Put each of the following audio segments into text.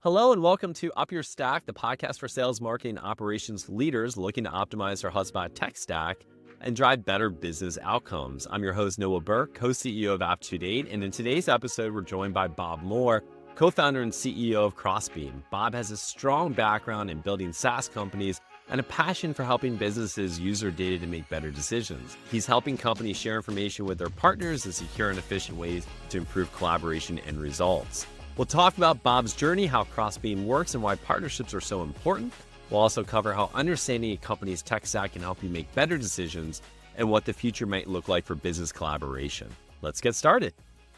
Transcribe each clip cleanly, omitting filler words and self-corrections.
Hello and welcome to Up Your Stack, the podcast for sales, marketing, and operations leaders looking to optimize their HubSpot tech stack and drive better business outcomes. I'm your host, Noah Berk, co-CEO of Aptitude, and in today's episode, we're joined by Bob Moore, co-founder and CEO of Crossbeam. Bob has a strong background in building SaaS companies and a passion for helping businesses use their data to make better decisions. He's helping companies share information with their partners in secure and efficient ways to improve collaboration and results. We'll talk about Bob's journey, how Crossbeam works, and why partnerships are so important. We'll also cover how understanding a company's tech stack can help you make better decisions and what the future might look like for business collaboration. Let's get started.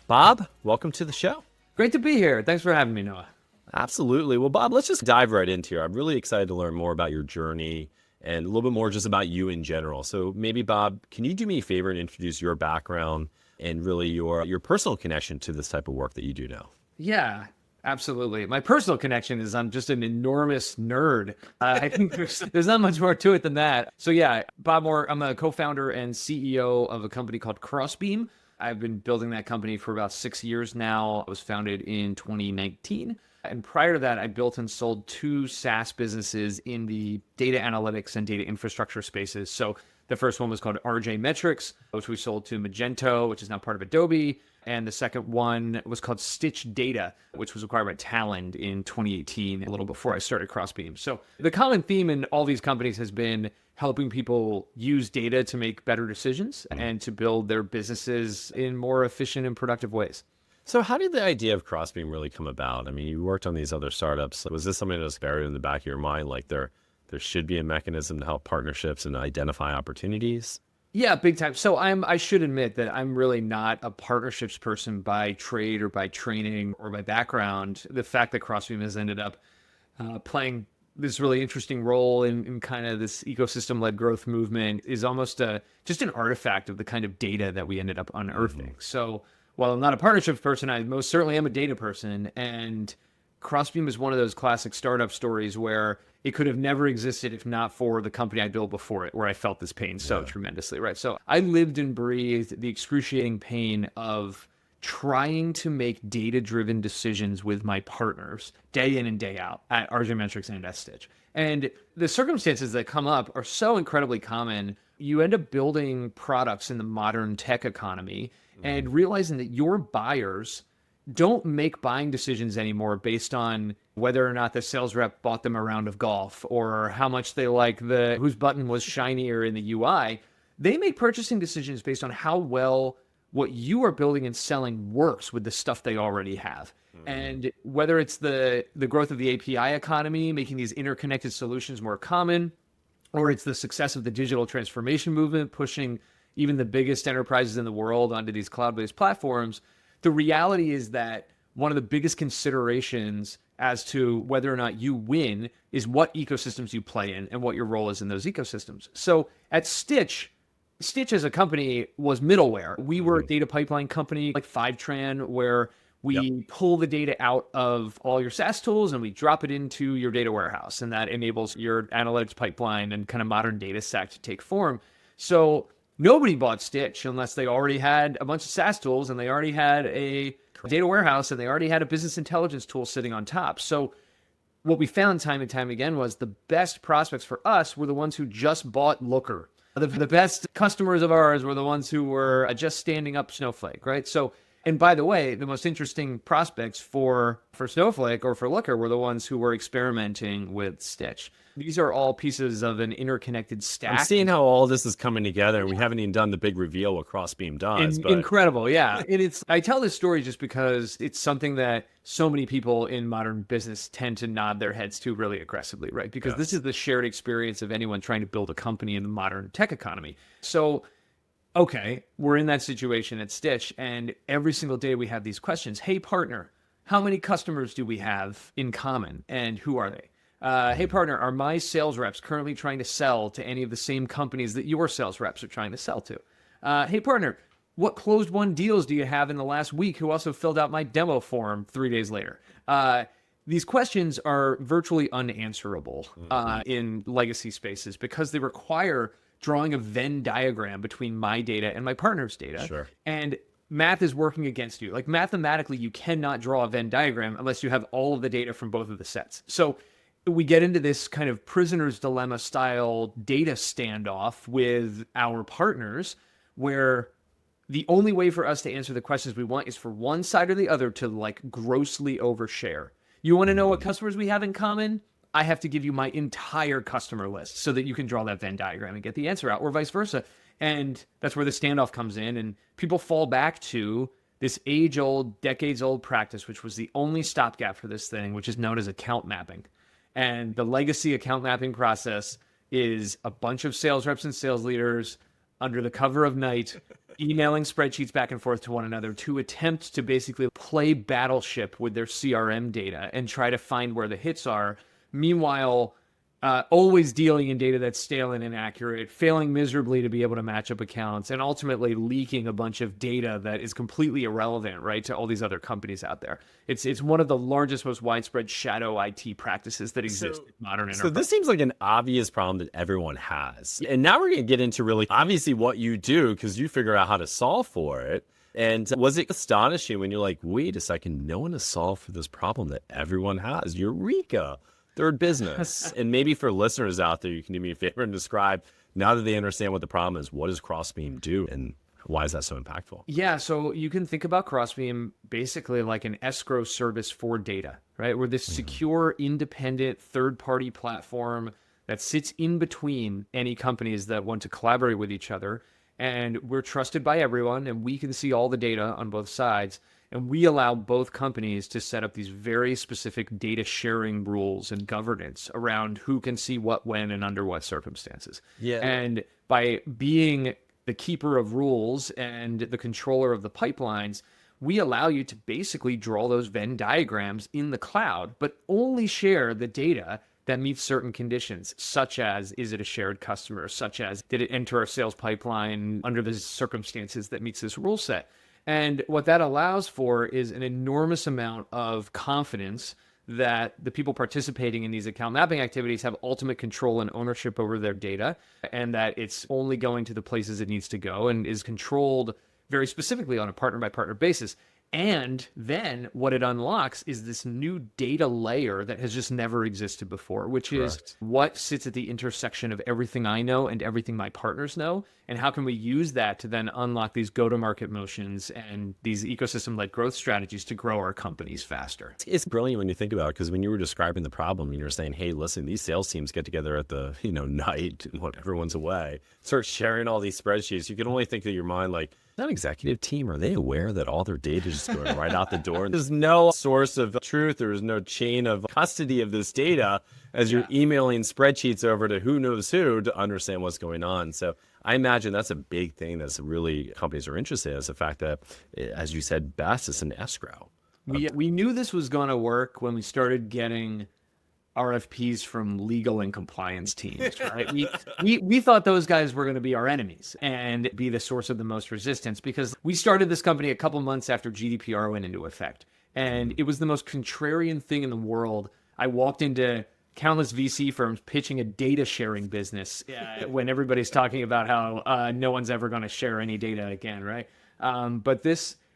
Bob, welcome to the show. Great to be here. Thanks for having me, Noah. Absolutely. Well, Bob, let's just dive right into here. I'm really excited to learn more about your journey and a little bit more just about you in general. So maybe, Bob, can you do me a favor and introduce your background and really your personal connection to this type of work that you do now? Yeah, absolutely. My personal connection is I'm just an enormous nerd. I think there's not much more to it than that. So yeah, Bob Moore, I'm a co-founder and CEO of a company called Crossbeam. I've been building that company for about 6 years now. It was founded in 2019. And prior to that, I built and sold 2 SaaS businesses in the data analytics and data infrastructure spaces. So the first one was called RJMetrics, which we sold to Magento, which is now part of Adobe. And the second one was called Stitch Data, which was acquired by Talend in 2018, a little before I started Crossbeam. So the common theme in all these companies has been helping people use data to make better decisions and to build their businesses in more efficient and productive ways. So how did the idea of Crossbeam really come about? I mean, you worked on these other startups. Was this something that was buried in the back of your mind, like there should be a mechanism to help partnerships and identify opportunities? Yeah, big time. So I should admit that I'm really not a partnerships person by trade or by training or by background. The fact that Crossbeam has ended up playing this really interesting role in kind of this ecosystem-led growth movement is almost just an artifact of the kind of data that we ended up unearthing. So while I'm not a partnerships person, I most certainly am a data person. And Crossbeam is one of those classic startup stories where it could have never existed if not for the company I built before it, where I felt this pain so tremendously, right? So I lived and breathed the excruciating pain of trying to make data-driven decisions with my partners day in and day out at RJMetrics and at Stitch. And the circumstances that come up are so incredibly common. You end up building products in the modern tech economy and realizing that your buyers don't make buying decisions anymore based on whether or not the sales rep bought them a round of golf or how much they like whose button was shinier in the UI. They make purchasing decisions based on how well what you are building and selling works with the stuff they already have. And whether it's the growth of the API economy, making these interconnected solutions more common, or it's the success of the digital transformation movement, pushing even the biggest enterprises in the world onto these cloud-based platforms, the reality is that one of the biggest considerations as to whether or not you win is what ecosystems you play in and what your role is in those ecosystems. So at Stitch as a company was middleware. We were a data pipeline company like Fivetran, where we pull the data out of all your SaaS tools and we drop it into your data warehouse. And that enables your analytics pipeline and kind of modern data stack to take form. So nobody bought Stitch unless they already had a bunch of SaaS tools and they already had a data warehouse and they already had a business intelligence tool sitting on top. So what we found time and time again was the best prospects for us were the ones who just bought Looker. The best customers of ours were the ones who were just standing up Snowflake, right? So, and by the way, the most interesting prospects for Snowflake or for Looker were the ones who were experimenting with Stitch. These are all pieces of an interconnected stack. I'm seeing how all this is coming together, and we haven't even done the big reveal what Crossbeam does. Incredible, yeah. And I tell this story just because it's something that so many people in modern business tend to nod their heads to really aggressively, right? Because this is the shared experience of anyone trying to build a company in the modern tech economy. So, okay, we're in that situation at Stitch, and every single day we have these questions. Hey, partner, how many customers do we have in common, and who are they? Hey, partner, are my sales reps currently trying to sell to any of the same companies that your sales reps are trying to sell to? Hey, partner, what closed won deals do you have in the last week who also filled out my demo form 3 days later? These questions are virtually unanswerable in legacy spaces because they require drawing a Venn diagram between my data and my partner's data. Sure. And math is working against you. Like mathematically, you cannot draw a Venn diagram unless you have all of the data from both of the sets. So we get into this kind of prisoner's dilemma style data standoff with our partners where the only way for us to answer the questions we want is for one side or the other to like grossly overshare. You want to know what customers we have in common? I have to give you my entire customer list so that you can draw that Venn diagram and get the answer out, or vice versa. And that's where the standoff comes in. And people fall back to this age-old, decades-old practice, which was the only stopgap for this thing, which is known as account mapping. And the legacy account mapping process is a bunch of sales reps and sales leaders under the cover of night, emailing spreadsheets back and forth to one another to attempt to basically play battleship with their CRM data and try to find where the hits are. Meanwhile, always dealing in data that's stale and inaccurate, failing miserably to be able to match up accounts, and ultimately leaking a bunch of data that is completely irrelevant, right, to all these other companies out there. It's one of the largest, most widespread shadow IT practices that exist in modern enterprise. So this seems like an obvious problem that everyone has. And now we're going to get into really obviously what you do because you figure out how to solve for it. And was it astonishing when you're like, wait a second, no one has solved for this problem that everyone has? Eureka! Third business. And maybe for listeners out there, you can do me a favor and describe, now that they understand what the problem is, what does Crossbeam do and why is that so impactful? Yeah, so you can think about Crossbeam basically like an escrow service for data, right? We're this secure, independent, third-party platform that sits in between any companies that want to collaborate with each other. And we're trusted by everyone, and we can see all the data on both sides. And we allow both companies to set up these very specific data sharing rules and governance around who can see what, when, and under what circumstances. Yeah. And by being the keeper of rules and the controller of the pipelines, we allow you to basically draw those Venn diagrams in the cloud, but only share the data that meets certain conditions, such as, is it a shared customer, such as, did it enter our sales pipeline under the circumstances that meets this rule set? And what that allows for is an enormous amount of confidence that the people participating in these account mapping activities have ultimate control and ownership over their data, and that it's only going to the places it needs to go and is controlled very specifically on a partner-by-partner basis. And then what it unlocks is this new data layer that has just never existed before, which is what sits at the intersection of everything I know and everything my partners know. And how can we use that to then unlock these go-to-market motions and these ecosystem-led growth strategies to grow our companies faster? It's brilliant when you think about it, because when you were describing the problem, you were saying, hey, listen, these sales teams get together at the night when everyone's away, start sharing all these spreadsheets. You can only think in your mind like, that executive team, are they aware that all their data is just going right out the door? There's no source of truth. There's no chain of custody of this data as you're emailing spreadsheets over to who knows who to understand what's going on. So I imagine that's a big thing that's really companies are interested in, is the fact that, as you said best, it's an escrow. We knew this was going to work when we started getting RFPs from legal and compliance teams, right? we thought those guys were going to be our enemies and be the source of the most resistance, because we started this company a couple months after GDPR went into effect. And it was the most contrarian thing in the world. I walked into countless VC firms pitching a data sharing business when everybody's talking about how no one's ever going to share any data again, right? But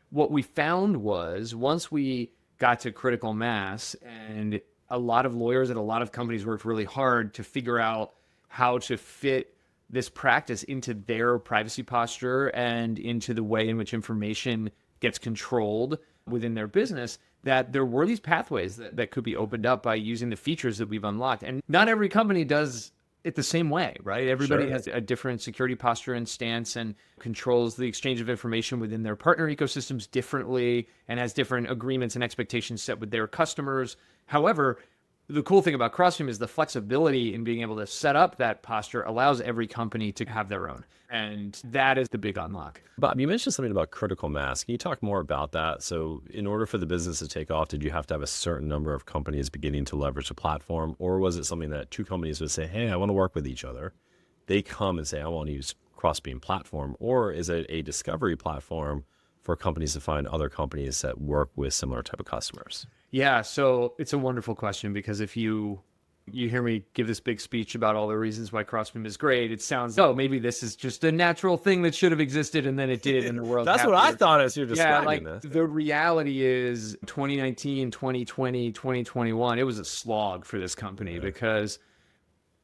what we found was, once we got to critical mass, and a lot of lawyers at a lot of companies worked really hard to figure out how to fit this practice into their privacy posture and into the way in which information gets controlled within their business, that there were these pathways that could be opened up by using the features that we've unlocked. And not every company does it the same way, right? Everybody has a different security posture and stance, and controls the exchange of information within their partner ecosystems differently, and has different agreements and expectations set with their customers. However, the cool thing about Crossbeam is the flexibility in being able to set up that posture allows every company to have their own. And that is the big unlock. Bob, you mentioned something about critical mass. Can you talk more about that? So in order for the business to take off, did you have to have a certain number of companies beginning to leverage the platform? Or was it something that two companies would say, hey, I want to work with each other? They come and say, I want to use Crossbeam platform. Or is it a discovery platform for companies to find other companies that work with similar type of customers? Yeah, so it's a wonderful question, because if you You hear me give this big speech about all the reasons why Crossbeam is great. It sounds, oh, maybe this is just a natural thing that should have existed and then it did and the world That's what I thought as you're describing this. The reality is 2019, 2020, 2021, it was a slog for this company because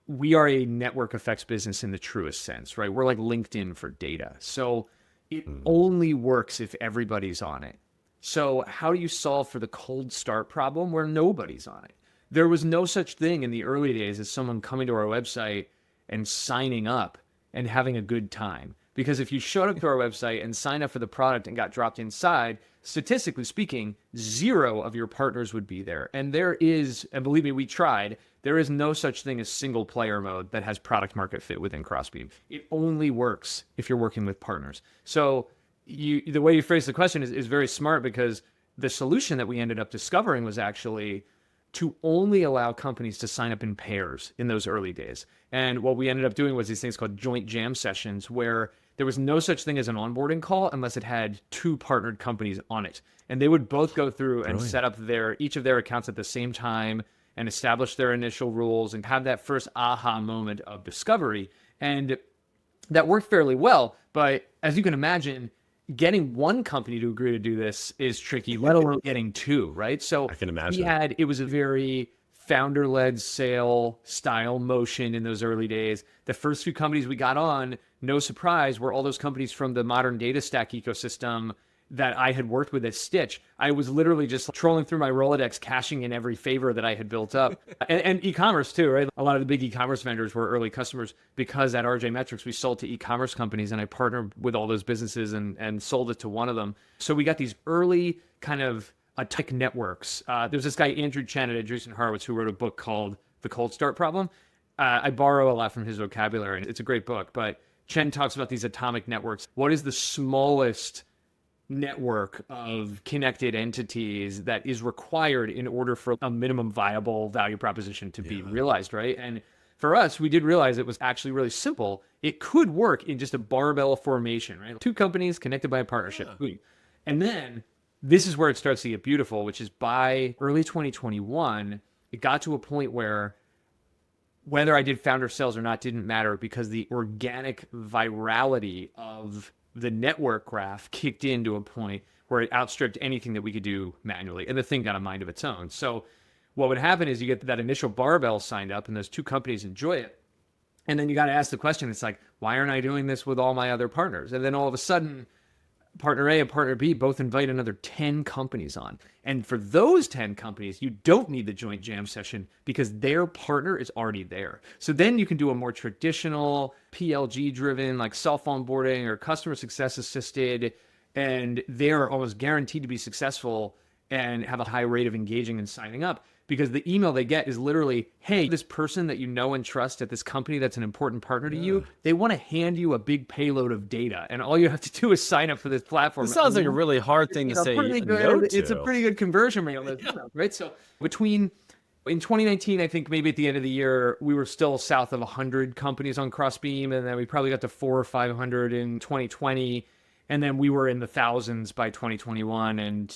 we are a network effects business in the truest sense, right? We're like LinkedIn for data. So it only works if everybody's on it. So how do you solve for the cold start problem where nobody's on it? There was no such thing in the early days as someone coming to our website and signing up and having a good time. Because if you showed up to our website and signed up for the product and got dropped inside, statistically speaking, 0 of your partners would be there. And there is, and believe me, we tried, there is no such thing as single player mode that has product market fit within Crossbeam. It only works if you're working with partners. So the way you phrase the question is very smart, because the solution that we ended up discovering was actually to only allow companies to sign up in pairs in those early days. And what we ended up doing was these things called joint jam sessions, where there was no such thing as an onboarding call unless it had 2 partnered companies on it. And they would both go through and set up each of their accounts at the same time and establish their initial rules and have that first aha moment of discovery. And that worked fairly well. But as you can imagine, getting one company to agree to do this is tricky, let alone getting 2, right? So I can imagine. it was a very founder-led sale style motion in those early days. The first few companies we got on, no surprise, were all those companies from the modern data stack ecosystem that I had worked with at Stitch. I was literally just trolling through my Rolodex, cashing in every favor that I had built up. and e-commerce too, right? A lot of the big e-commerce vendors were early customers, because at RJMetrics, we sold to e-commerce companies, and I partnered with all those businesses and sold it to one of them. So we got these early kind of tech networks. There's this guy, Andrew Chen at Andreessen Horowitz, who wrote a book called The Cold Start Problem. I borrow a lot from his vocabulary, and it's a great book, but Chen talks about these atomic networks. What is the smallest network of connected entities that is required in order for a minimum viable value proposition to be realized, right? And for us, we did realize it was actually really simple. It could work in just a barbell formation, right? 2 companies connected by a partnership. And then this is where it starts to get beautiful, which is by early 2021, it got to a point where whether I did founder sales or not didn't matter, because the organic virality of the network graph kicked into a point where it outstripped anything that we could do manually, and the thing got a mind of its own. So what would happen is you get that initial barbell signed up and those 2 companies enjoy it. And then you got to ask the question, it's like, why aren't I doing this with all my other partners? And then all of a sudden, partner A and partner B both invite another 10 companies on. And for those 10 companies, you don't need the joint jam session because their partner is already there. So then you can do a more traditional PLG driven, like self onboarding or customer success assisted, and they're almost guaranteed to be successful and have a high rate of engaging and signing up, because the email they get is literally, hey, this person that you know and trust at this company that's an important partner to you, they want to hand you a big payload of data, and all you have to do is sign up for this platform. This sounds like a really hard thing to say no to. It's a pretty good conversion rate, right? So in 2019, I think maybe at the end of the year, we were still south of 100 companies on Crossbeam, and then we probably got to 400 or 500 in 2020. And then we were in the thousands by 2021. And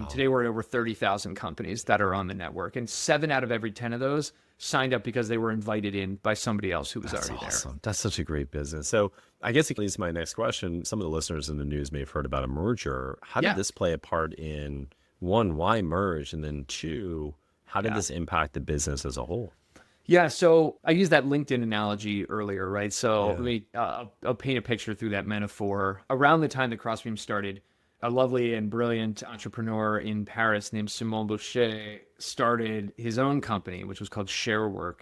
today we're at over 30,000 companies that are on the network. And 7 out of every 10 of those signed up because they were invited in by somebody else who was already there. That's such a great business. So I guess it leads to my next question. Some of the listeners in the news may have heard about a merger. How did this play a part in, 1, why merge? And then 2, how did this impact the business as a whole? Yeah, so I used that LinkedIn analogy earlier, right? So let me I'll paint a picture through that metaphor. Around the time that Crossbeam started, a lovely and brilliant entrepreneur in Paris named Simon Boucher started his own company, which was called Sharework,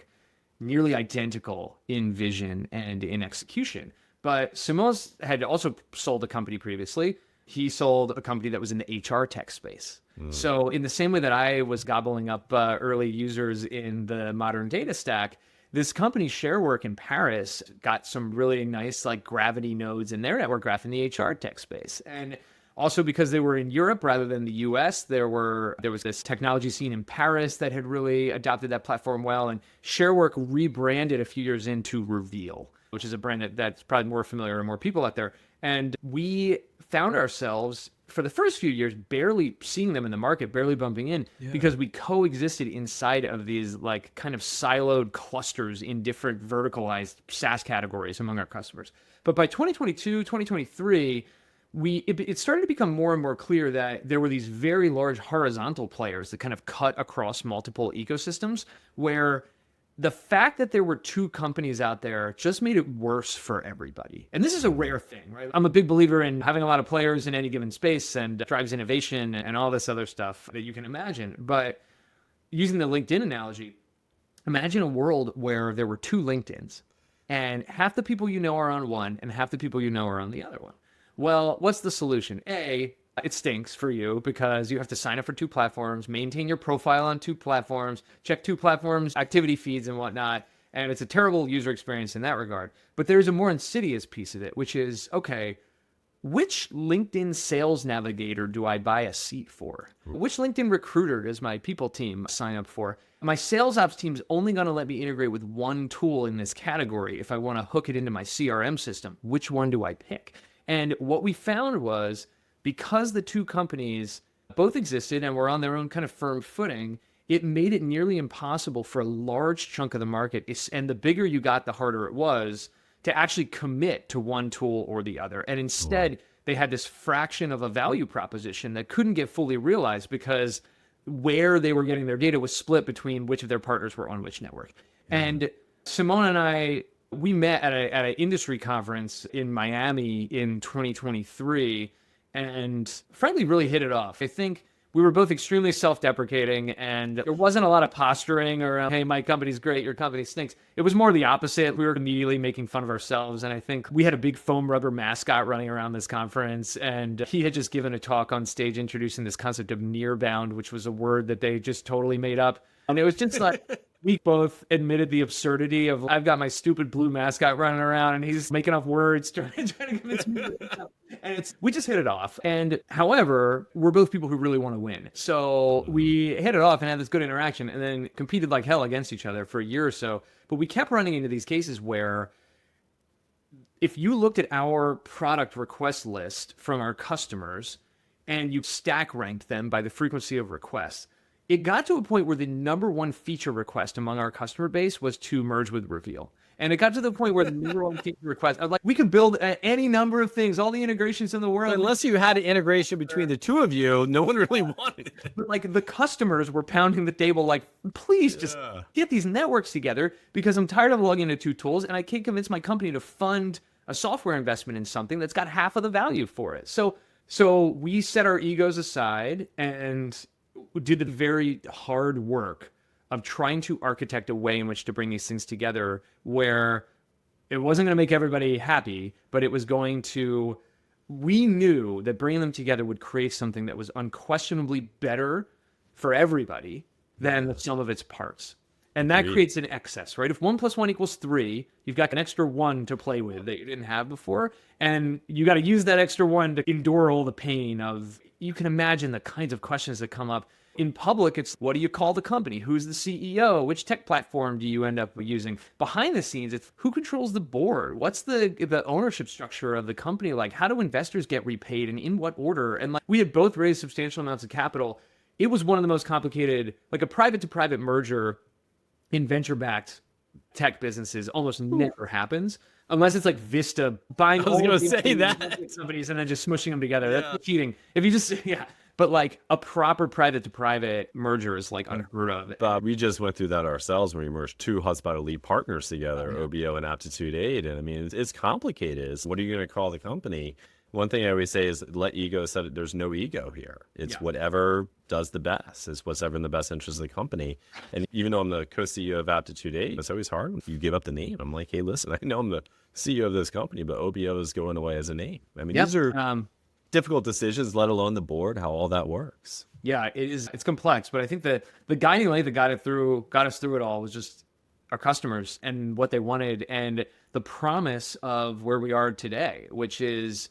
nearly identical in vision and in execution. But Simon had also sold a company previously. He sold a company that was in the HR tech space. So in the same way that I was gobbling up early users in the modern data stack, this company, Sharework in Paris, got some really nice like gravity nodes in their network graph in the HR tech space. And also because they were in Europe rather than the US, there was this technology scene in Paris that had really adopted that platform well. And Sharework rebranded a few years into Reveal, which is a brand that's probably more familiar to more people out there. And we found ourselves for the first few years, barely seeing them in the market, barely bumping in, because we coexisted inside of these like kind of siloed clusters in different verticalized SaaS categories among our customers. But by 2022, 2023, it started to become more and more clear that there were these very large horizontal players that kind of cut across multiple ecosystems, where the fact that there were two companies out there just made it worse for everybody. And this is a rare thing, right? I'm a big believer in having a lot of players in any given space and drives innovation and all this other stuff that you can imagine. But using the LinkedIn analogy, imagine a world where there were two LinkedIns and half the people you know are on one and half the people you know are on the other one. Well, what's the solution? A, it stinks for you because you have to sign up for two platforms, maintain your profile on two platforms, check two platforms, activity feeds and whatnot. And it's a terrible user experience in that regard. But there's a more insidious piece of it, which is, okay, which LinkedIn sales navigator do I buy a seat for? Which LinkedIn recruiter does my people team sign up for? My sales ops team's only going to let me integrate with one tool in this category if I want to hook it into my CRM system. Which one do I pick? And what we found was, because the two companies both existed and were on their own kind of firm footing, it made it nearly impossible for a large chunk of the market, and the bigger you got, the harder it was, to actually commit to one tool or the other. And instead, they had this fraction of a value proposition that couldn't get fully realized because where they were getting their data was split between which of their partners were on which network. And Simone and I, we met at an industry conference in Miami in 2023 and frankly really hit it off. I think we were both extremely self-deprecating and there wasn't a lot of posturing around, hey, my company's great, your company stinks. It was more the opposite. We were immediately making fun of ourselves. And I think we had a big foam rubber mascot running around this conference. And he had just given a talk on stage introducing this concept of nearbound, which was a word that they just totally made up. And it was just like, we both admitted the absurdity of, I've got my stupid blue mascot running around and he's making up words trying to convince me. And we just hit it off. And however, we're both people who really want to win. So we hit it off and had this good interaction and then competed like hell against each other for a year or so. But we kept running into these cases where if you looked at our product request list from our customers and you stack ranked them by the frequency of requests, it got to a point where the number one feature request among our customer base was to merge with Reveal. And it got to the point where the number one feature request, I was like, we could build any number of things, all the integrations in the world. Unless you had an integration between the two of you, no one really wanted it. But like the customers were pounding the table like, please just get these networks together because I'm tired of logging into two tools and I can't convince my company to fund a software investment in something that's got half of the value for it. So we set our egos aside and did the very hard work of trying to architect a way in which to bring these things together where it wasn't going to make everybody happy, but it was going to, we knew that bringing them together would create something that was unquestionably better for everybody than the sum of its parts. And that creates an excess, right? If 1 + 1 = 3, you've got an extra 1 to play with that you didn't have before. And you got to use that extra 1 to endure all the pain of, you can imagine the kinds of questions that come up. In public, it's what do you call the company? Who's the CEO? Which tech platform do you end up using? Behind the scenes, it's who controls the board? What's the ownership structure of the company like? How do investors get repaid and in what order? And like we had both raised substantial amounts of capital. It was one of the most complicated, like a private to private merger in venture-backed tech businesses almost never happens. Unless it's like Vista buying all the companies and then just smushing them together. That's cheating. If you just, But like a proper private to private merger is like unheard of. Bob, we just went through that ourselves when we merged two HubSpot elite partners together, OBO and Aptitude 8. And I mean, it's complicated. What are you going to call the company? One thing I always say is let ego set it. There's no ego here. It's whatever does the best. It's whatever in the best interest of the company. And even though I'm the co-CEO of Aptitude 8, it's always hard when you give up the name. I'm like, hey, listen, I know I'm the CEO of this company, but OBO is going away as a name. I mean, these are difficult decisions, let alone the board, how all that works. Yeah, it is. It's complex, but I think that the guiding light that got us through it all was just our customers and what they wanted and the promise of where we are today, which is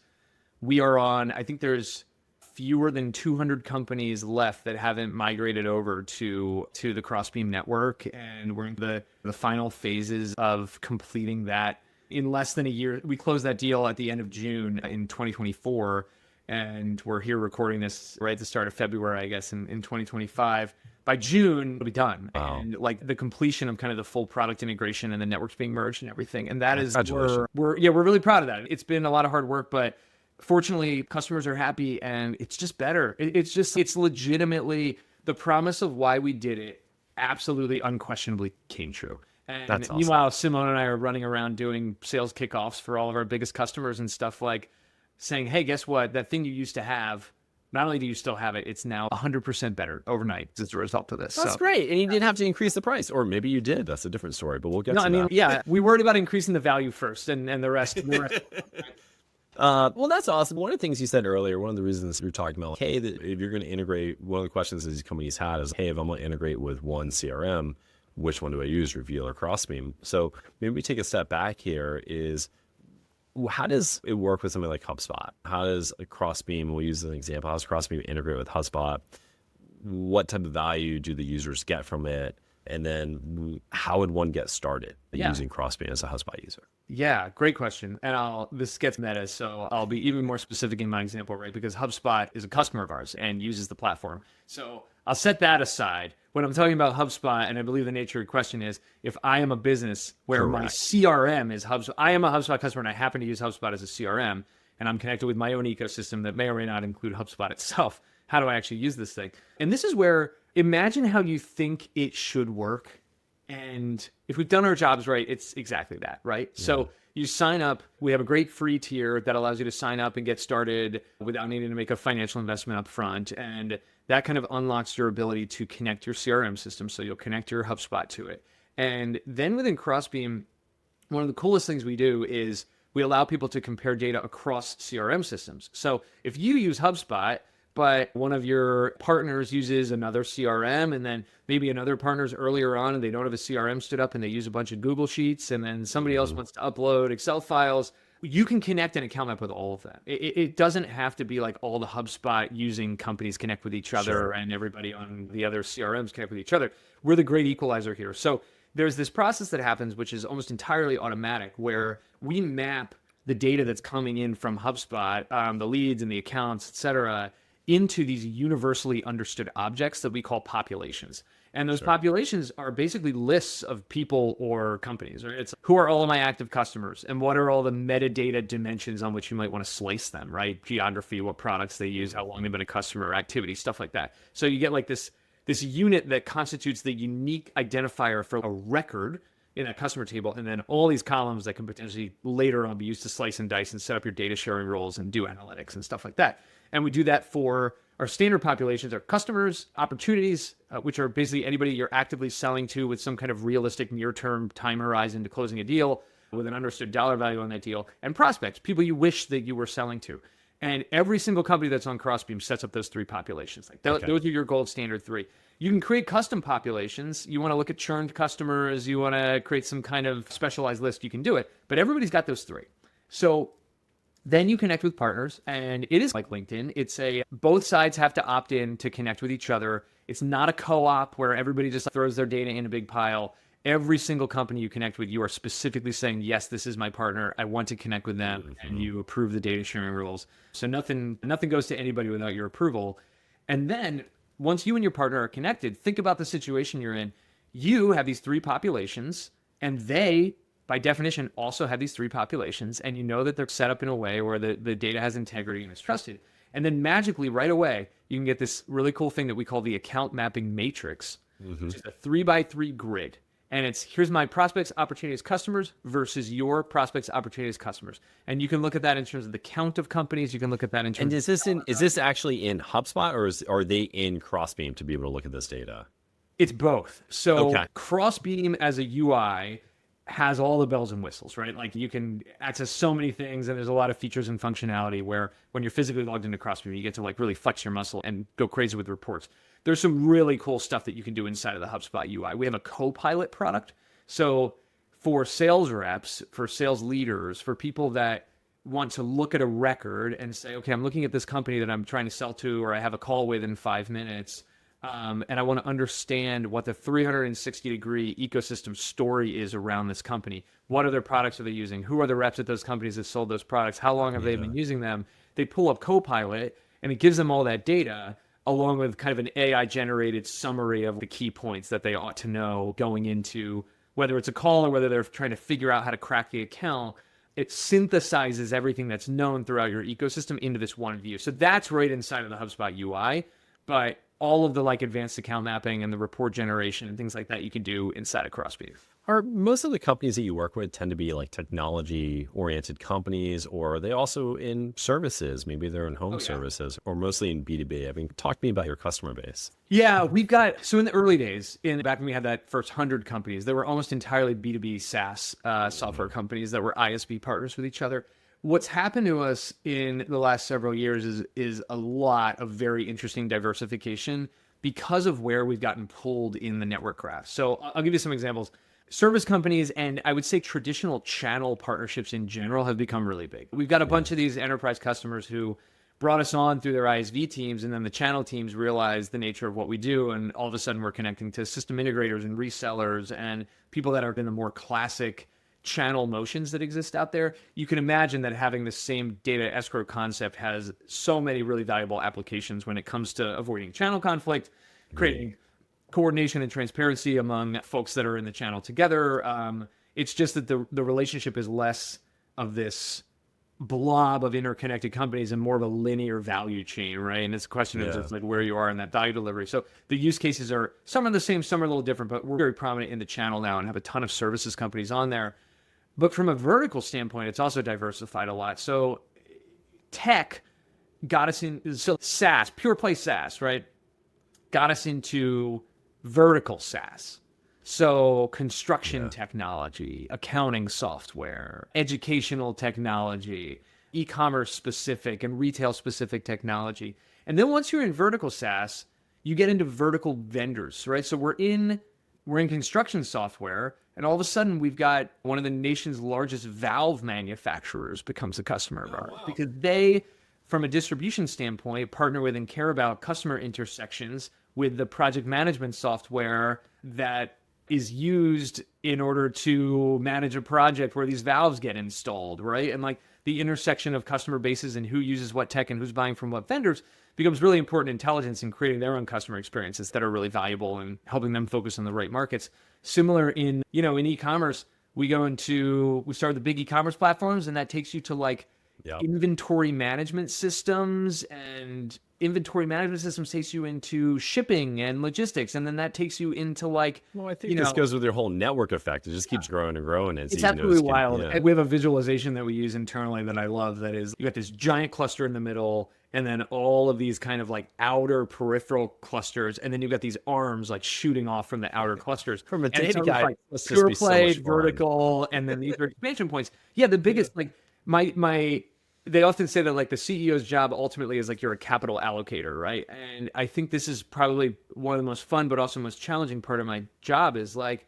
we are on, I think there's fewer than 200 companies left that haven't migrated over to the Crossbeam network. And we're in the final phases of completing that in less than a year. We closed that deal at the end of June in 2024. and we're here recording this right at the start of February, I guess, in 2025. By June, it'll be done. Wow. And like the completion of kind of the full product integration and the networks being merged and everything. And that is, Congratulations. we're really proud of that. It's been a lot of hard work, but fortunately, customers are happy and it's just better. It's legitimately the promise of why we did it absolutely unquestionably came true. And That's awesome. meanwhile, Simone and I are running around doing sales kickoffs for all of our biggest customers and stuff, like saying, hey, guess what? That thing you used to have, not only do you still have it, it's now 100% better overnight as a result of this. That's great. And you didn't have to increase the price. Or maybe you did. That's a different story, but we'll get to that. Yeah, we worried about increasing the value first and the rest. Well, that's awesome. One of the things you said earlier, one of the reasons you're talking about, hey, that if you're going to integrate, one of the questions that these companies had is, hey, if I'm going to integrate with one CRM, which one do I use, Reveal or Crossbeam? So maybe we take a step back here is, how does it work with something like HubSpot? How does a Crossbeam, we'll use an example, how does Crossbeam integrate with HubSpot? What type of value do the users get from it? And then how would one get started using Crossbeam as a HubSpot user? Yeah, great question. And this gets meta, so I'll be even more specific in my example, right? Because HubSpot is a customer of ours and uses the platform. So I'll set that aside. When I'm talking about HubSpot, and I believe the nature of your question is, if I am a business where my CRM is HubSpot, I am a HubSpot customer and I happen to use HubSpot as a CRM, and I'm connected with my own ecosystem that may or may not include HubSpot itself. How do I actually use this thing? And this is where, imagine how you think it should work. And if we've done our jobs right, it's exactly that, right? Yeah. So you sign up. We have a great free tier that allows you to sign up and get started without needing to make a financial investment up front. And that kind of unlocks your ability to connect your CRM system. So you'll connect your HubSpot to it. And then within Crossbeam, one of the coolest things we do is we allow people to compare data across CRM systems. So if you use HubSpot, but one of your partners uses another CRM, and then maybe another partner's earlier on and they don't have a CRM stood up and they use a bunch of Google Sheets, and then somebody else wants to upload Excel files, you can connect an account map with all of that. It doesn't have to be like all the HubSpot using companies connect with each other and everybody on the other CRMs connect with each other. We're the great equalizer here. So there's this process that happens, which is almost entirely automatic, where we map the data that's coming in from HubSpot, the leads and the accounts, et cetera, into these universally understood objects that we call populations. And those populations are basically lists of people or companies. Right? It's who are all of my active customers and what are all the metadata dimensions on which you might want to slice them, right? Geography, what products they use, how long they've been a customer, activity, stuff like that. So you get like this unit that constitutes the unique identifier for a record in a customer table, and then all these columns that can potentially later on be used to slice and dice and set up your data sharing roles and do analytics and stuff like that. And we do that for our standard populations, our customers, opportunities, which are basically anybody you're actively selling to with some kind of realistic near-term time horizon to closing a deal with an understood dollar value on that deal, and prospects, people you wish that you were selling to. And every single company that's on Crossbeam sets up those three populations. Like those are your gold standard three. You can create custom populations. You want to look at churned customers. You want to create some kind of specialized list. You can do it. But everybody's got those three. So then you connect with partners, and it is like LinkedIn. Both sides have to opt in to connect with each other. It's not a co-op where everybody just throws their data in a big pile. Every single company you connect with, you are specifically saying, yes, this is my partner. I want to connect with them, and you approve the data sharing rules. So nothing goes to anybody without your approval. And then once you and your partner are connected, think about the situation you're in. You have these three populations, and they, by definition, also have these three populations, and you know that they're set up in a way where the data has integrity and is trusted. And then magically, right away, you can get this really cool thing that we call the account mapping matrix, which is a 3x3 grid. And it's, here's my prospects, opportunities, customers versus your prospects, opportunities, customers. And you can look at that in terms of the count of companies. You can look at that in terms And is this actually in HubSpot, or are they in Crossbeam to be able to look at this data? It's both. So Crossbeam as a UI has all the bells and whistles, right? Like you can access so many things, and there's a lot of features and functionality where when you're physically logged into Crossbeam, you get to like really flex your muscle and go crazy with reports. There's some really cool stuff that you can do inside of the HubSpot UI. We have a co-pilot product. So for sales reps, for sales leaders, for people that want to look at a record and say, okay, I'm looking at this company that I'm trying to sell to, or I have a call with in 5 minutes, and I want to understand what the 360-degree ecosystem story is around this company. What other products are they using? Who are the reps at those companies that sold those products? How long have they been using them? they pull up Copilot and it gives them all that data along with kind of an AI generated summary of the key points that they ought to know going into whether it's a call or whether they're trying to figure out how to crack the account. It synthesizes everything that's known throughout your ecosystem into this one view. So that's right inside of the HubSpot UI, but all of the like advanced account mapping and the report generation and things like that you can do inside of Crossbeam. Are most of the companies that you work with tend to be like technology-oriented companies, or are they also in services? Maybe they're in home services, or mostly in B2B. I mean, talk to me about your customer base. Yeah, so in the early days, back when we had that first 100 companies, they were almost entirely B2B SaaS software companies that were ISV partners with each other. What's happened to us in the last several years is a lot of very interesting diversification because of where we've gotten pulled in the network graph. So I'll give you some examples. Service companies and I would say traditional channel partnerships in general have become really big. We've got a bunch of these enterprise customers who brought us on through their ISV teams, and then the channel teams realized the nature of what we do, and all of a sudden we're connecting to system integrators and resellers and people that are in the more classic channel motions that exist out there. You can imagine that having the same data escrow concept has so many really valuable applications when it comes to avoiding channel conflict, creating coordination and transparency among folks that are in the channel together. It's just that the relationship is less of this blob of interconnected companies and more of a linear value chain, right? And it's a question of just like where you are in that value delivery. So the use cases are, some are the same, some are a little different, but we're very prominent in the channel now and have a ton of services companies on there. But from a vertical standpoint, it's also diversified a lot. So tech got us in, so SaaS, pure play SaaS, right? Got us into vertical SaaS. So construction technology, accounting software, educational technology, e-commerce specific and retail specific technology. And then once you're in vertical SaaS, you get into vertical vendors, right? So we're in construction software, and all of a sudden we've got one of the nation's largest valve manufacturers becomes a customer of ours because they, from a distribution standpoint, partner with and care about customer intersections with the project management software that is used in order to manage a project where these valves get installed, right? And like the intersection of customer bases and who uses what tech and who's buying from what vendors becomes really important intelligence in creating their own customer experiences that are really valuable and helping them focus on the right markets. Similar in e-commerce, we start the big e-commerce platforms, and that takes you to like inventory management systems, and inventory management systems takes you into shipping and logistics, and then that takes you into like, I think this goes with your whole network effect. It just keeps growing and growing. It's absolutely wild. And we have a visualization that we use internally that I love, that is, you got this giant cluster in the middle, and then all of these kind of like outer peripheral clusters, and then you've got these arms like shooting off from the outer clusters. From a data guy, like pure play, vertical, and then these are expansion points. Yeah, the biggest like they often say that like the CEO's job ultimately is like you're a capital allocator, right? And I think this is probably one of the most fun, but also most challenging part of my job is like,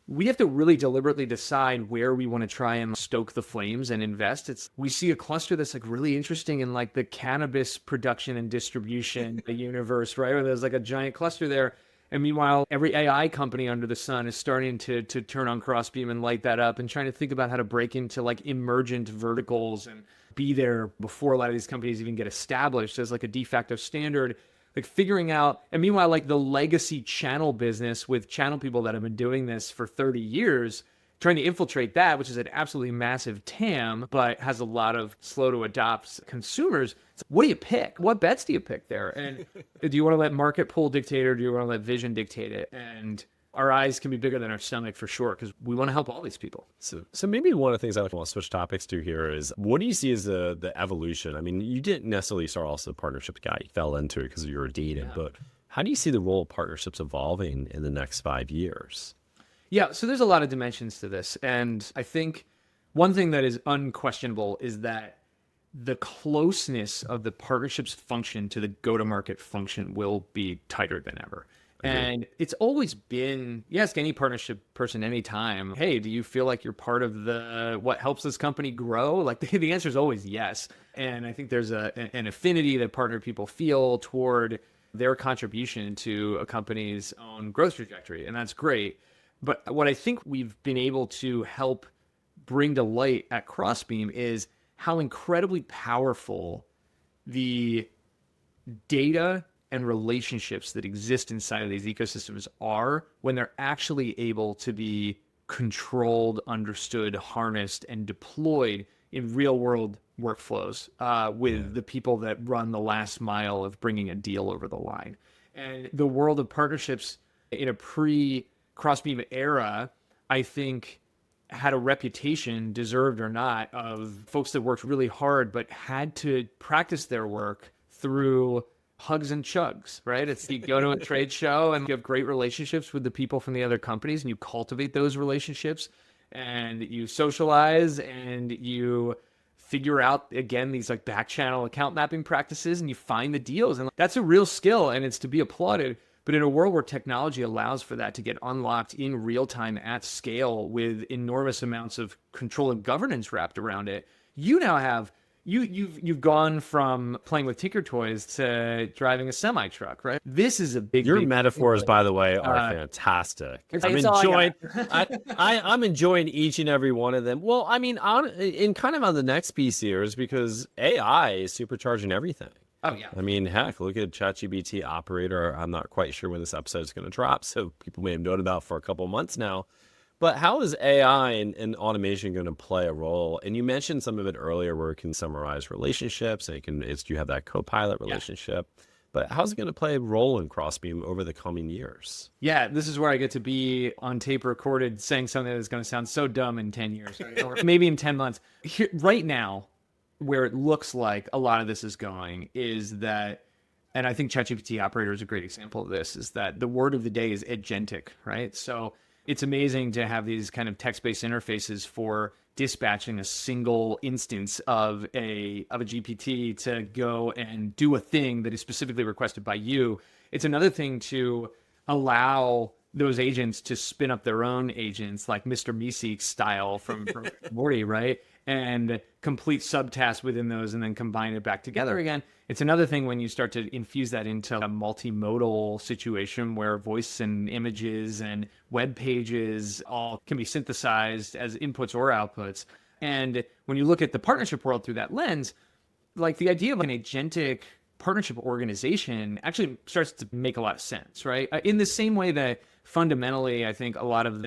we have to really deliberately decide where we want to try and stoke the flames and invest. We see a cluster that's like really interesting in like the cannabis production and distribution the universe, right? Where there's like a giant cluster there. And meanwhile, every AI company under the sun is starting to turn on Crossbeam and light that up and trying to think about how to break into like emergent verticals and be there before a lot of these companies even get established as like a de facto standard, like figuring out. And meanwhile, like the legacy channel business with channel people that have been doing this for 30 years, trying to infiltrate that, which is an absolutely massive TAM, but has a lot of slow to adopt consumers. So what do you pick? What bets do you pick there? And do you want to let market pull dictate, or do you want to let vision dictate it? And our eyes can be bigger than our stomach for sure, because we want to help all these people. So maybe one of the things I want to switch topics to here is, what do you see as the evolution? I mean, you didn't necessarily start also a partnership guy. You fell into it because you were dating, but how do you see the role of partnerships evolving in the next 5 years? Yeah, so there's a lot of dimensions to this. And I think one thing that is unquestionable is that the closeness of the partnerships function to the go-to-market function will be tighter than ever. And it's always been, you ask any partnership person anytime, hey, do you feel like you're part of what helps this company grow? Like the answer is always yes. And I think there's an affinity that partner people feel toward their contribution to a company's own growth trajectory. And that's great. But what I think we've been able to help bring to light at Crossbeam is how incredibly powerful the data and relationships that exist inside of these ecosystems are when they're actually able to be controlled, understood, harnessed, and deployed in real world workflows with the people that run the last mile of bringing a deal over the line. And the world of partnerships in a pre-Crossbeam era, I think, had a reputation, deserved or not, of folks that worked really hard but had to practice their work through hugs and chugs, right? It's you go to a trade show and you have great relationships with the people from the other companies and you cultivate those relationships and you socialize and you figure out, again, these like back channel account mapping practices and you find the deals. And that's a real skill and it's to be applauded. But in a world where technology allows for that to get unlocked in real time at scale with enormous amounts of control and governance wrapped around it, you now have you've gone from playing with Tinker Toys to driving a semi truck, right? This is a big. Your metaphors, by the way, are fantastic. I'm enjoying each and every one of them. Well, I mean, in kind of on the next piece here is because AI is supercharging everything. Oh yeah. I mean, heck, look at ChatGPT Operator. I'm not quite sure when this episode is going to drop, so people may have known about it for a couple of months now. But how is AI and automation going to play a role? And you mentioned some of it earlier where it can summarize relationships and you have that co-pilot relationship. Yeah. But how's it going to play a role in Crossbeam over the coming years? Yeah, this is where I get to be on tape recorded saying something that's going to sound so dumb in 10 years, right? Or maybe in 10 months. Here, right now, where it looks like a lot of this is going is that, and I think ChatGPT Operator is a great example of this, is that the word of the day is agentic, right? So it's amazing to have these kind of text-based interfaces for dispatching a single instance of a GPT to go and do a thing that is specifically requested by you. It's another thing to allow those agents to spin up their own agents, like Mr. Meeseeks style from Morty, right? And complete subtasks within those and then combine it back together again. It's another thing when you start to infuse that into a multimodal situation where voice and images and web pages all can be synthesized as inputs or outputs. And when you look at the partnership world through that lens, like the idea of an agentic partnership organization actually starts to make a lot of sense, right? In the same way that fundamentally, I think a lot of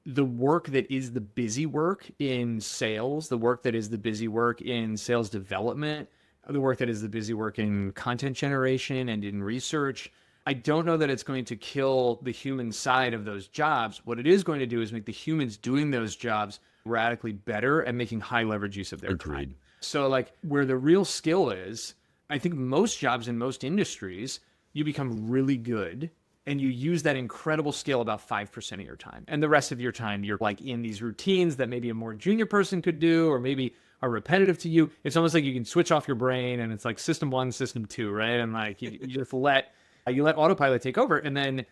the work that is the busy work in sales, the work that is the busy work in sales development, the work that is the busy work in content generation and in research, I don't know that it's going to kill the human side of those jobs. What it is going to do is make the humans doing those jobs radically better and making high leverage use of their time. So like where the real skill is, I think most jobs in most industries, you become really good and you use that incredible skill about 5% of your time. And the rest of your time, you're like in these routines that maybe a more junior person could do, or maybe are repetitive to you. It's almost like you can switch off your brain and it's like system 1, system 2, right? And like you just let autopilot take over. And then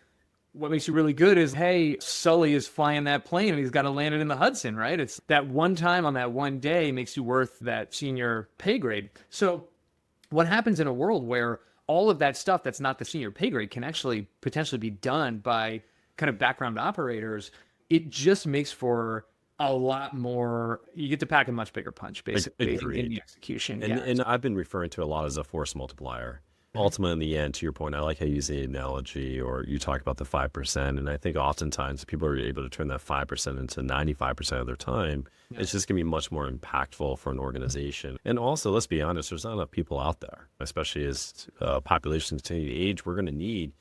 what makes you really good is, hey, Sully is flying that plane and he's got to land it in the Hudson, right? It's that one time on that one day makes you worth that senior pay grade. So what happens in a world where all of that stuff that's not the senior pay grade can actually potentially be done by kind of background operators, it just makes for a lot more, you get to pack a much bigger punch, basically, in the execution. And I've been referring to a lot as a force multiplier. Ultimately, in the end, to your point, I like how you use the analogy or you talk about the 5%. And I think oftentimes people are able to turn that 5% into 95% of their time. Yeah. It's just going to be much more impactful for an organization. And also, let's be honest, there's not enough people out there, especially as populations continue to age. We're going to need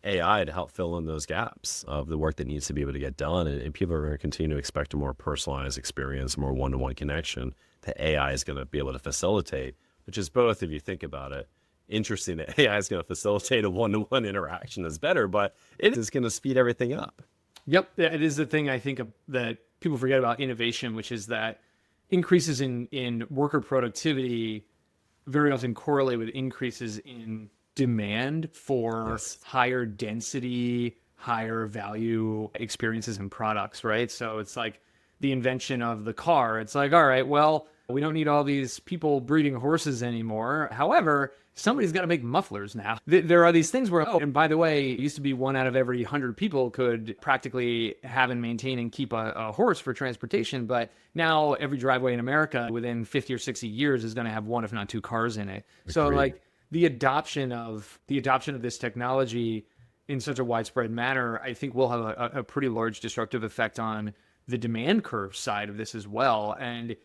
AI to help fill in those gaps of the work that needs to be able to get done. And people are going to continue to expect a more personalized experience, more one-to-one connection that AI is going to be able to facilitate, which is both, if you think about it, interesting that AI is going to facilitate a one-to-one interaction that's better, but it is going to speed everything up. Yep. It is the thing I think that people forget about innovation, which is that increases in worker productivity very often correlate with increases in demand for higher density, higher value experiences and products, right? So it's like the invention of the car. It's like, all right, well, We don't need all these people breeding horses anymore. However, somebody's got to make mufflers now. There are these things where, oh, and by the way, it used to be 1 out of every 100 people could practically have and maintain and keep a horse for transportation. But now every driveway in America within 50 or 60 years is going to have 1, if not 2 cars in it. Agreed. So like the adoption of this technology in such a widespread manner, I think will have a pretty large disruptive effect on the demand curve side of this as well. And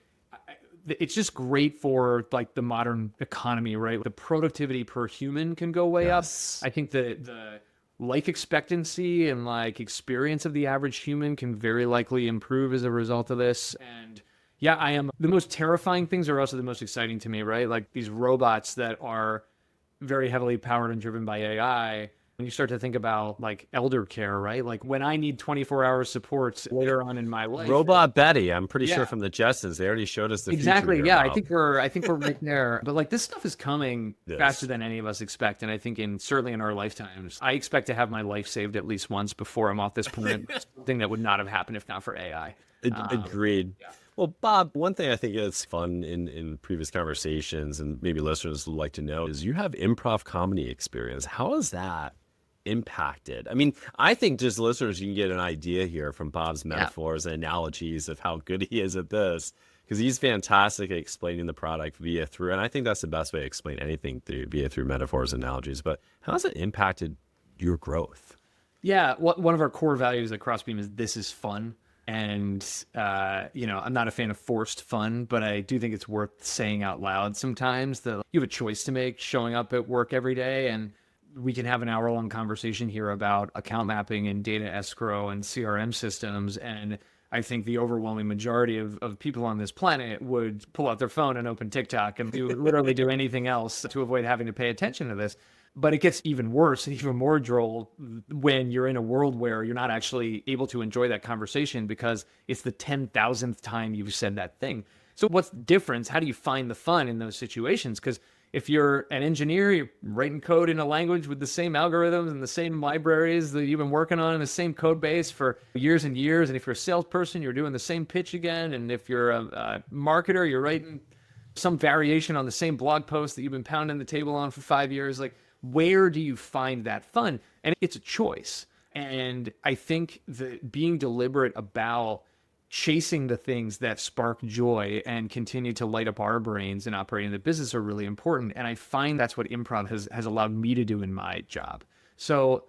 it's just great for like the modern economy, right? The productivity per human can go way up. I think the life expectancy and like experience of the average human can very likely improve as a result of this. And yeah, the most terrifying things are also the most exciting to me, right? Like these robots that are very heavily powered and driven by AI. When you start to think about like elder care, right? Like when I need 24-hour support later on in my life. Robot Betty, I'm pretty sure from the Jetsons, they already showed us the exactly. future. Yeah, I think we're right there. But like this stuff is coming faster than any of us expect, and I think certainly in our lifetimes, I expect to have my life saved at least once before I'm off this planet. Something that would not have happened if not for AI. Agreed. Yeah. Well, Bob, one thing I think is fun in previous conversations, and maybe listeners would like to know, is you have improv comedy experience. How is that impacted? I mean, I think just listeners, you can get an idea here from Bob's metaphors and analogies of how good he is at this, because he's fantastic at explaining the product through, and I think that's the best way to explain anything through metaphors and analogies. But how has it impacted your growth? Yeah, one of our core values at Crossbeam is this is fun. And, I'm not a fan of forced fun, but I do think it's worth saying out loud sometimes that you have a choice to make showing up at work every day. And we can have an hour-long conversation here about account mapping and data escrow and CRM systems. And I think the overwhelming majority of people on this planet would pull out their phone and open TikTok and literally do anything else to avoid having to pay attention to this. But it gets even worse and even more droll when you're in a world where you're not actually able to enjoy that conversation because it's the 10,000th time you've said that thing. So what's the difference? How do you find the fun in those situations? Because if you're an engineer, you're writing code in a language with the same algorithms and the same libraries that you've been working on in the same code base for years and years. And if you're a salesperson, you're doing the same pitch again. And if you're a marketer, you're writing some variation on the same blog post that you've been pounding the table on for 5 years. Like, where do you find that fun? And it's a choice. And I think that being deliberate about chasing the things that spark joy and continue to light up our brains and operating the business are really important. And I find that's what improv has allowed me to do in my job. So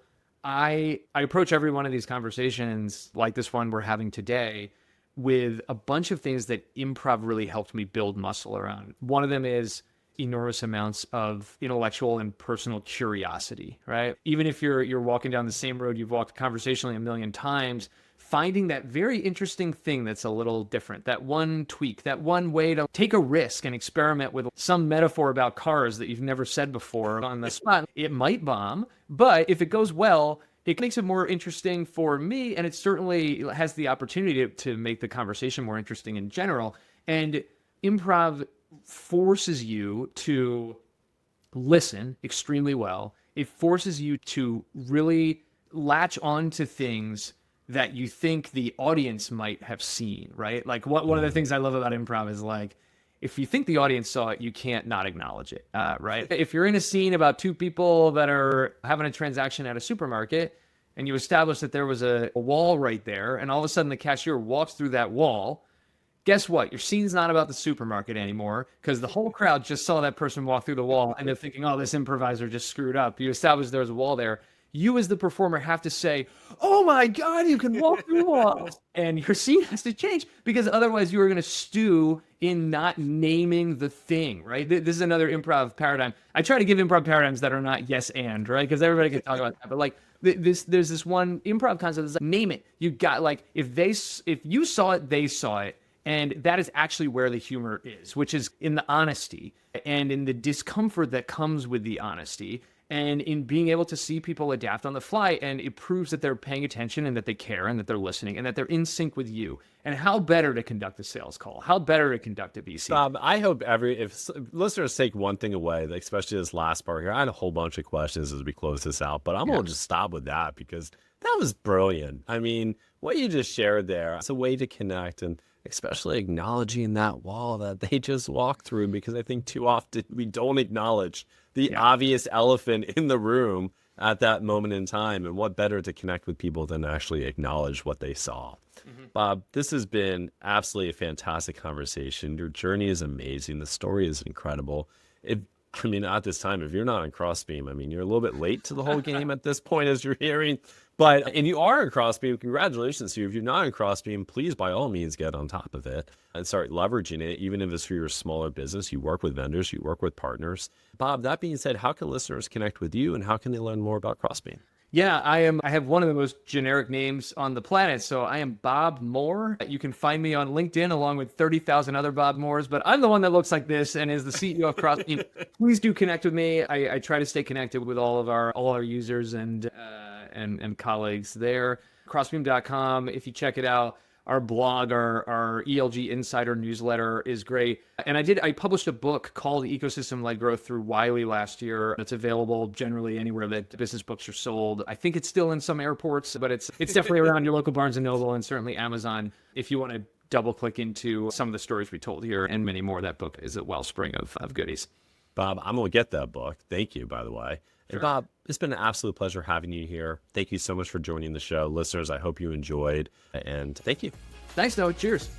I approach every one of these conversations like this one we're having today with a bunch of things that improv really helped me build muscle around. One of them is enormous amounts of intellectual and personal curiosity, right? Even if you're walking down the same road you've walked conversationally a million times, finding that very interesting thing that's a little different, that one tweak, that one way to take a risk and experiment with some metaphor about cars that you've never said before on the spot. It might bomb, but if it goes well, it makes it more interesting for me, and it certainly has the opportunity to make the conversation more interesting in general. And improv forces you to listen extremely well. It forces you to really latch on to things that you think the audience might have seen, right? Like one of the things I love about improv is like, if you think the audience saw it, you can't not acknowledge it, right? If you're in a scene about 2 people that are having a transaction at a supermarket and you establish that there was a wall right there and all of a sudden the cashier walks through that wall, guess what? Your scene's not about the supermarket anymore because the whole crowd just saw that person walk through the wall and they're thinking, oh, this improviser just screwed up. You established there was a wall there. You as the performer have to say, oh my God, you can walk through walls. And your scene has to change because otherwise you are going to stew in not naming the thing, right? This is another improv paradigm. I try to give improv paradigms that are not yes and, right? Because everybody can talk about that. But like there's this one improv concept that's like, name it. You got like, if you saw it, they saw it. And that is actually where the humor is, which is in the honesty and in the discomfort that comes with the honesty. And in being able to see people adapt on the fly, and it proves that they're paying attention and that they care and that they're listening and that they're in sync with you. And how better to conduct a sales call? How better to conduct a VC? Bob, I hope if listeners take one thing away, like especially this last part here, I had a whole bunch of questions as we close this out, but I'm going to just stop with that because that was brilliant. I mean, what you just shared there, it's a way to connect and especially acknowledging that wall that they just walked through, because I think too often we don't acknowledge the obvious elephant in the room at that moment in time. And what better to connect with people than actually acknowledge what they saw. Bob, this has been absolutely a fantastic conversation. Your journey is amazing. The story is incredible. At this time, if you're not on Crossbeam, you're a little bit late to the whole game at this point, as you're hearing. And you are in Crossbeam, congratulations to you. If you're not in Crossbeam, please, by all means, get on top of it and start leveraging it, even if it's for your smaller business. You work with vendors, you work with partners. Bob, that being said, how can listeners connect with you, and how can they learn more about Crossbeam? Yeah, I have one of the most generic names on the planet. So I am Bob Moore. You can find me on LinkedIn along with 30,000 other Bob Moores, but I'm the one that looks like this and is the CEO of Crossbeam. Please do connect with me. I try to stay connected with all our users and colleagues there. Crossbeam.com. If you check it out, our blog, our ELG Insider newsletter is great. And I published a book called Ecosystem-Led Growth through Wiley last year. It's available generally anywhere that business books are sold. I think it's still in some airports, but it's definitely around your local Barnes & Noble and certainly Amazon. If you want to double click into some of the stories we told here and many more, that book is a wellspring of goodies. Bob, I'm going to get that book. Thank you, by the way. Sure. And Bob, it's been an absolute pleasure having you here. Thank you so much for joining the show. Listeners, I hope you enjoyed, and thank you. Thanks, Noah. Cheers.